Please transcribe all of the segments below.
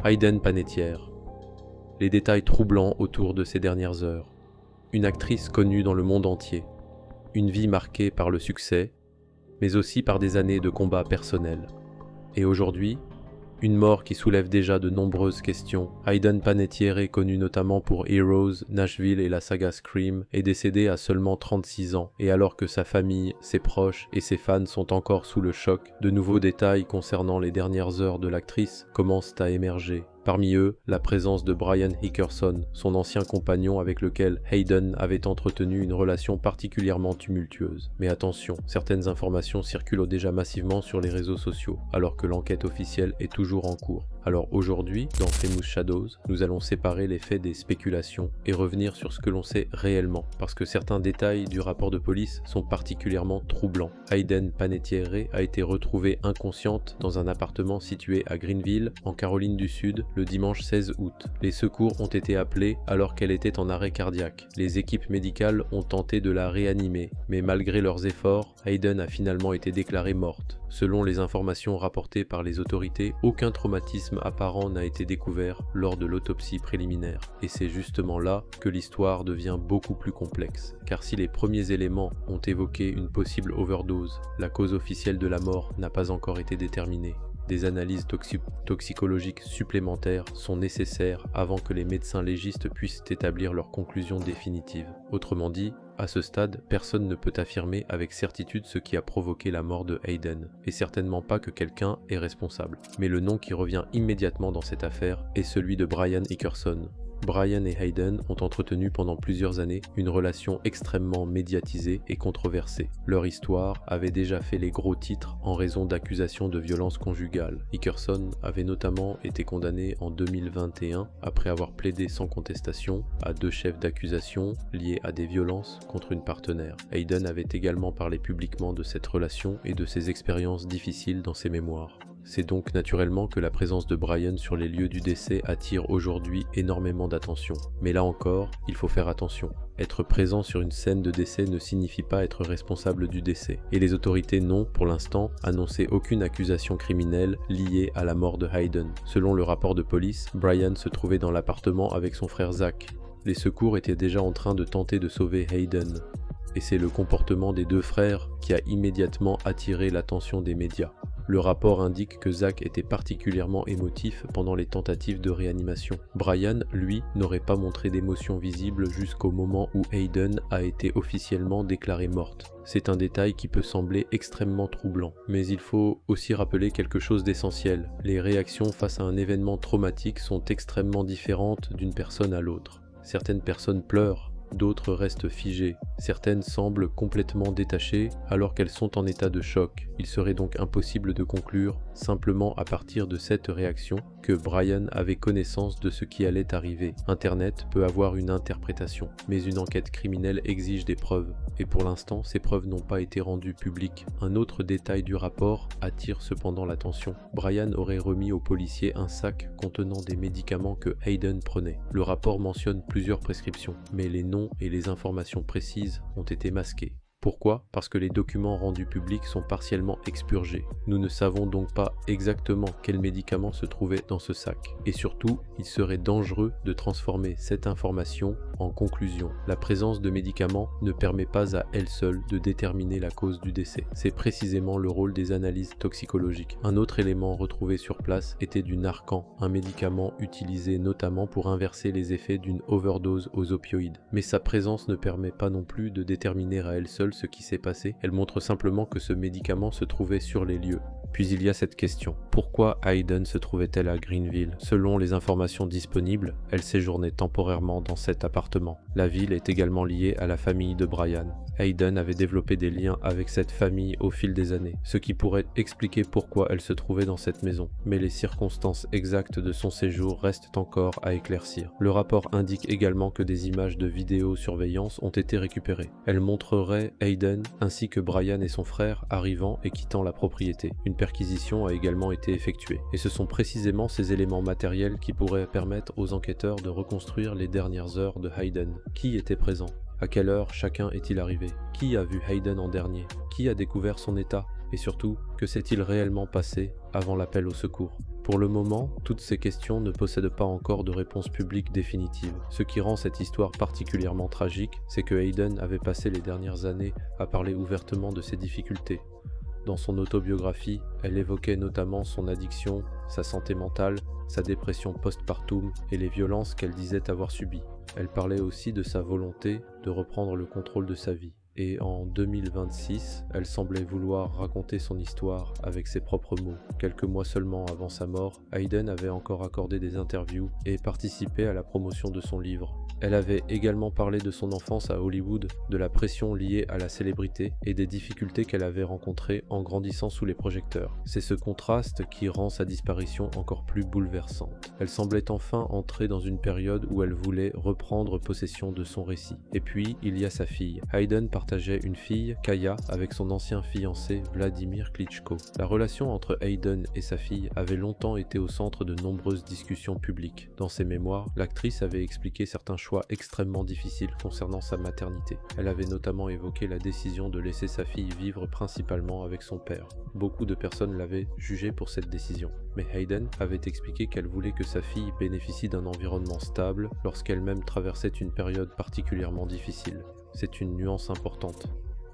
Hayden Panettiere. Les détails troublants autour de ces dernières heures. Une actrice connue dans le monde entier. Une vie marquée par le succès, mais aussi par des années de combats personnels. Et aujourd'hui, une mort qui soulève déjà de nombreuses questions. Hayden Panettiere, connu notamment pour Heroes, Nashville et la saga Scream, est décédé à seulement 36 ans, et alors que sa famille, ses proches et ses fans sont encore sous le choc, de nouveaux détails concernant les dernières heures de l'actrice commencent à émerger. Parmi eux, la présence de Brian Hickerson, son ancien compagnon avec lequel Hayden avait entretenu une relation particulièrement tumultueuse. Mais attention, certaines informations circulent déjà massivement sur les réseaux sociaux, alors que l'enquête officielle est toujours en cours. Alors aujourd'hui, dans Famous Shadows, nous allons séparer les faits des spéculations et revenir sur ce que l'on sait réellement, parce que certains détails du rapport de police sont particulièrement troublants. Hayden Panettiere a été retrouvée inconsciente dans un appartement situé à Greenville, en Caroline du Sud, le dimanche 16 août. Les secours ont été appelés alors qu'elle était en arrêt cardiaque. Les équipes médicales ont tenté de la réanimer, mais malgré leurs efforts, Hayden a finalement été déclarée morte. Selon les informations rapportées par les autorités, aucun traumatisme apparent n'a été découvert lors de l'autopsie préliminaire. Et c'est justement là que l'histoire devient beaucoup plus complexe. Car si les premiers éléments ont évoqué une possible overdose, la cause officielle de la mort n'a pas encore été déterminée. Des analyses toxicologiques supplémentaires sont nécessaires avant que les médecins légistes puissent établir leurs conclusions définitives. Autrement dit, à ce stade, personne ne peut affirmer avec certitude ce qui a provoqué la mort de Hayden, et certainement pas que quelqu'un est responsable. Mais le nom qui revient immédiatement dans cette affaire est celui de Brian Hickerson. Brian et Hayden ont entretenu pendant plusieurs années une relation extrêmement médiatisée et controversée. Leur histoire avait déjà fait les gros titres en raison d'accusations de violence conjugale. Hickerson avait notamment été condamné en 2021 après avoir plaidé sans contestation à 2 chefs d'accusation liés à des violences contre une partenaire. Hayden avait également parlé publiquement de cette relation et de ses expériences difficiles dans ses mémoires. C'est donc naturellement que la présence de Brian sur les lieux du décès attire aujourd'hui énormément d'attention. Mais là encore, il faut faire attention. Être présent sur une scène de décès ne signifie pas être responsable du décès. Et les autorités n'ont, pour l'instant, annoncé aucune accusation criminelle liée à la mort de Hayden. Selon le rapport de police, Brian se trouvait dans l'appartement avec son frère Zach. Les secours étaient déjà en train de tenter de sauver Hayden. Et c'est le comportement des 2 frères qui a immédiatement attiré l'attention des médias. Le rapport indique que Zach était particulièrement émotif pendant les tentatives de réanimation. Brian, lui, n'aurait pas montré d'émotion visible jusqu'au moment où Hayden a été officiellement déclarée morte. C'est un détail qui peut sembler extrêmement troublant. Mais il faut aussi rappeler quelque chose d'essentiel. Les réactions face à un événement traumatique sont extrêmement différentes d'une personne à l'autre. Certaines personnes pleurent, d'autres restent figées. Certaines semblent complètement détachées alors qu'elles sont en état de choc. Il serait donc impossible de conclure, simplement à partir de cette réaction, que Brian avait connaissance de ce qui allait arriver. Internet peut avoir une interprétation, mais une enquête criminelle exige des preuves. Et pour l'instant, ces preuves n'ont pas été rendues publiques. Un autre détail du rapport attire cependant l'attention. Brian aurait remis aux policiers un sac contenant des médicaments que Hayden prenait. Le rapport mentionne plusieurs prescriptions, mais les noms et les informations précises ont été masqués. Pourquoi ? Parce que les documents rendus publics sont partiellement expurgés. Nous ne savons donc pas exactement quels médicaments se trouvaient dans ce sac. Et surtout, il serait dangereux de transformer cette information en conclusion. La présence de médicaments ne permet pas à elle seule de déterminer la cause du décès. C'est précisément le rôle des analyses toxicologiques. Un autre élément retrouvé sur place était du Narcan, un médicament utilisé notamment pour inverser les effets d'une overdose aux opioïdes. Mais sa présence ne permet pas non plus de déterminer à elle seule ce qui s'est passé, elle montre simplement que ce médicament se trouvait sur les lieux. Puis il y a cette question. Pourquoi Hayden se trouvait-elle à Greenville ? Selon les informations disponibles, elle séjournait temporairement dans cet appartement. La ville est également liée à la famille de Brian. Hayden avait développé des liens avec cette famille au fil des années, ce qui pourrait expliquer pourquoi elle se trouvait dans cette maison. Mais les circonstances exactes de son séjour restent encore à éclaircir. Le rapport indique également que des images de vidéosurveillance ont été récupérées. Elles montreraient Hayden ainsi que Brian et son frère arrivant et quittant la propriété. Une perquisition a également été effectuée. Et ce sont précisément ces éléments matériels qui pourraient permettre aux enquêteurs de reconstruire les dernières heures de Hayden. Qui était présent ? À quelle heure chacun est-il arrivé? Qui a vu Hayden en dernier? Qui a découvert son état? Et surtout, que s'est-il réellement passé avant l'appel au secours? Pour le moment, toutes ces questions ne possèdent pas encore de réponse publique définitive. Ce qui rend cette histoire particulièrement tragique, c'est que Hayden avait passé les dernières années à parler ouvertement de ses difficultés. Dans son autobiographie, elle évoquait notamment son addiction, sa santé mentale, sa dépression postpartum et les violences qu'elle disait avoir subies. Elle parlait aussi de sa volonté de reprendre le contrôle de sa vie. Et en 2026, elle semblait vouloir raconter son histoire avec ses propres mots. Quelques mois seulement avant sa mort, Hayden avait encore accordé des interviews et participé à la promotion de son livre. Elle avait également parlé de son enfance à Hollywood, de la pression liée à la célébrité et des difficultés qu'elle avait rencontrées en grandissant sous les projecteurs. C'est ce contraste qui rend sa disparition encore plus bouleversante. Elle semblait enfin entrer dans une période où elle voulait reprendre possession de son récit. Et puis, il y a sa fille. Hayden partageait une fille, Kaya, avec son ancien fiancé Vladimir Klitschko. La relation entre Hayden et sa fille avait longtemps été au centre de nombreuses discussions publiques. Dans ses mémoires, l'actrice avait expliqué certains choix extrêmement difficiles concernant sa maternité. Elle avait notamment évoqué la décision de laisser sa fille vivre principalement avec son père. Beaucoup de personnes l'avaient jugée pour cette décision. Mais Hayden avait expliqué qu'elle voulait que sa fille bénéficie d'un environnement stable lorsqu'elle-même traversait une période particulièrement difficile. C'est une nuance importante.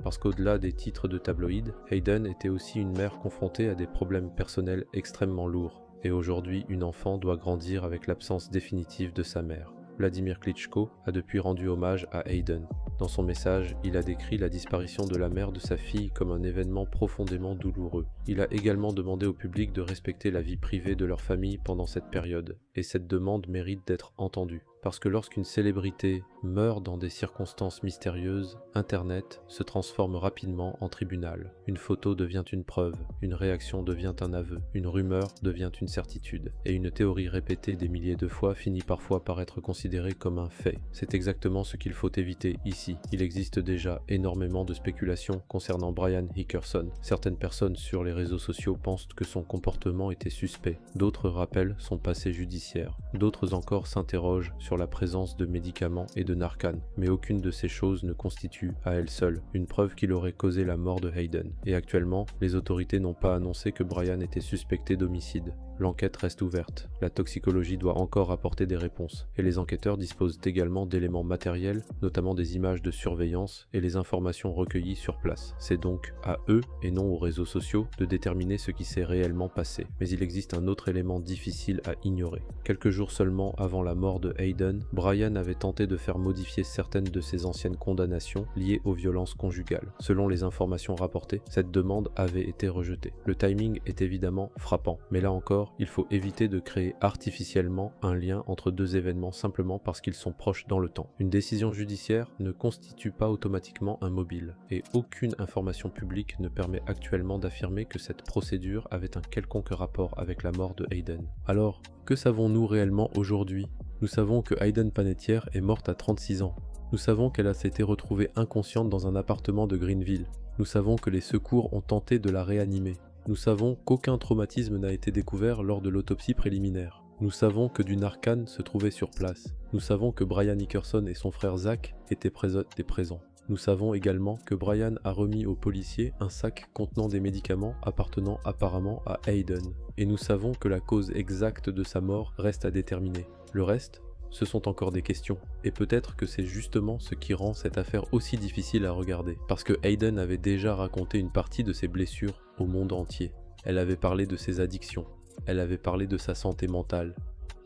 Parce qu'au-delà des titres de tabloïds, Hayden était aussi une mère confrontée à des problèmes personnels extrêmement lourds. Et aujourd'hui, une enfant doit grandir avec l'absence définitive de sa mère. Vladimir Klitschko a depuis rendu hommage à Hayden. Dans son message, il a décrit la disparition de la mère de sa fille comme un événement profondément douloureux. Il a également demandé au public de respecter la vie privée de leur famille pendant cette période, et cette demande mérite d'être entendue. Parce que lorsqu'une célébrité meurt dans des circonstances mystérieuses, Internet se transforme rapidement en tribunal. Une photo devient une preuve, une réaction devient un aveu, une rumeur devient une certitude, et une théorie répétée des milliers de fois finit parfois par être considérée comme un fait. C'est exactement ce qu'il faut éviter ici. Il existe déjà énormément de spéculations concernant Brian Hickerson. Certaines personnes sur les réseaux sociaux pensent que son comportement était suspect. D'autres rappellent son passé judiciaire. D'autres encore s'interrogent sur la présence de médicaments et de Narcan, mais aucune de ces choses ne constitue, à elle seule, une preuve qu'il aurait causé la mort de Hayden. Et actuellement, les autorités n'ont pas annoncé que Brian était suspecté d'homicide. L'enquête reste ouverte. La toxicologie doit encore apporter des réponses, et les enquêteurs disposent également d'éléments matériels, notamment des images de surveillance et les informations recueillies sur place. C'est donc à eux, et non aux réseaux sociaux, de déterminer ce qui s'est réellement passé. Mais il existe un autre élément difficile à ignorer. Quelques jours seulement avant la mort de Hayden, Brian avait tenté de faire modifier certaines de ses anciennes condamnations liées aux violences conjugales. Selon les informations rapportées, cette demande avait été rejetée. Le timing est évidemment frappant, mais là encore, il faut éviter de créer artificiellement un lien entre deux événements simplement parce qu'ils sont proches dans le temps. Une décision judiciaire ne constitue pas automatiquement un mobile, et aucune information publique ne permet actuellement d'affirmer que cette procédure avait un quelconque rapport avec la mort de Hayden. Alors, que savons-nous réellement aujourd'hui ? Nous savons que Hayden Panettiere est morte à 36 ans. Nous savons qu'elle s'était retrouvée inconsciente dans un appartement de Greenville. Nous savons que les secours ont tenté de la réanimer. Nous savons qu'aucun traumatisme n'a été découvert lors de l'autopsie préliminaire. Nous savons que du Narcan se trouvait sur place. Nous savons que Brian Hickerson et son frère Zach étaient présents. Nous savons également que Brian a remis aux policiers un sac contenant des médicaments appartenant apparemment à Hayden. Et nous savons que la cause exacte de sa mort reste à déterminer. Le reste, ce sont encore des questions. Et peut-être que c'est justement ce qui rend cette affaire aussi difficile à regarder. Parce que Hayden avait déjà raconté une partie de ses blessures au monde entier. Elle avait parlé de ses addictions. Elle avait parlé de sa santé mentale.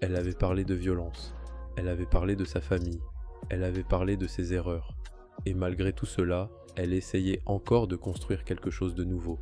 Elle avait parlé de violence. Elle avait parlé de sa famille. Elle avait parlé de ses erreurs. Et malgré tout cela, elle essayait encore de construire quelque chose de nouveau.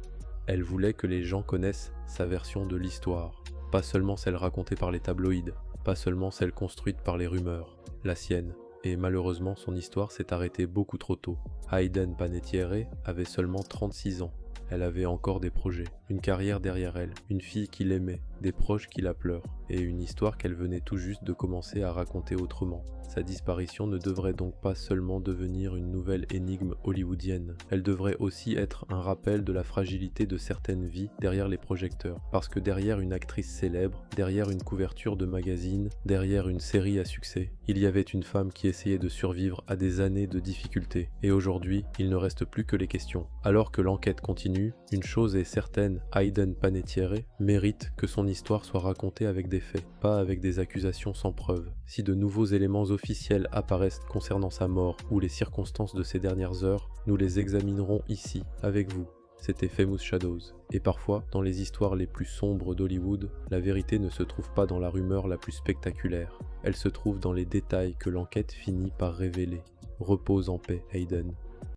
Elle voulait que les gens connaissent sa version de l'histoire. Pas seulement celle racontée par les tabloïds. Pas seulement celle construite par les rumeurs, la sienne, et malheureusement son histoire s'est arrêtée beaucoup trop tôt. Hayden Panettiere avait seulement 36 ans. Elle avait encore des projets, une carrière derrière elle, une fille qui l'aimait, des proches qui la pleurent, et une histoire qu'elle venait tout juste de commencer à raconter autrement. Sa disparition ne devrait donc pas seulement devenir une nouvelle énigme hollywoodienne, elle devrait aussi être un rappel de la fragilité de certaines vies derrière les projecteurs, parce que derrière une actrice célèbre, derrière une couverture de magazine, derrière une série à succès, il y avait une femme qui essayait de survivre à des années de difficultés, et aujourd'hui, il ne reste plus que les questions. Alors que l'enquête continue, une chose est certaine, Hayden Panettiere mérite que son histoire soit racontée avec des faits, pas avec des accusations sans preuve. Si de nouveaux éléments officiels apparaissent concernant sa mort ou les circonstances de ces dernières heures, nous les examinerons ici, avec vous. C'était Famous Shadows. Et parfois, dans les histoires les plus sombres d'Hollywood, la vérité ne se trouve pas dans la rumeur la plus spectaculaire. Elle se trouve dans les détails que l'enquête finit par révéler. Repose en paix, Hayden.